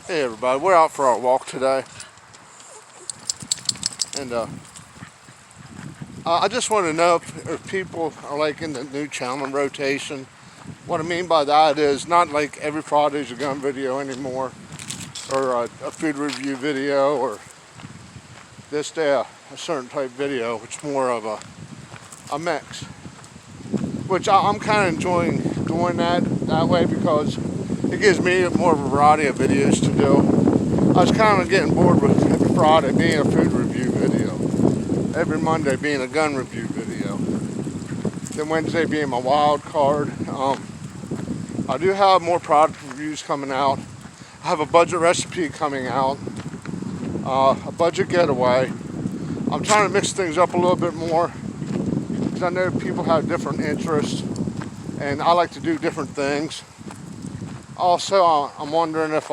Hey everybody, we're out for our walk today, and I just want to know if people are liking the new channel rotation. What I mean by that is not like every Friday's a gun video anymore, or a food review video, or this day a certain type video. It's more of a mix, which I'm kind of enjoying doing that way because it gives me more of a variety of videos to do. I was kind of getting bored with every Friday being a food review video, every Monday being a gun review video, then Wednesday being my wild card. I do have more product reviews coming out. I have a budget recipe coming out, a budget getaway. I'm trying to mix things up a little bit more because I know people have different interests and I like to do different things. Also, I'm wondering if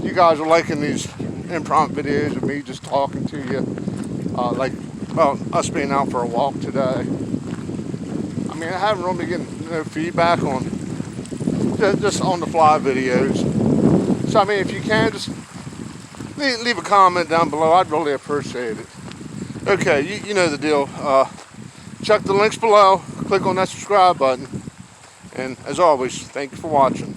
you guys are liking these impromptu videos of me just talking to you, like about us being out for a walk today. I mean, I haven't really getting no feedback on just on the fly videos. So I mean, if you can, just leave a comment down below. I'd really appreciate it. Okay, you know the deal. Check the links below. Click on that subscribe button. And as always, thank you for watching.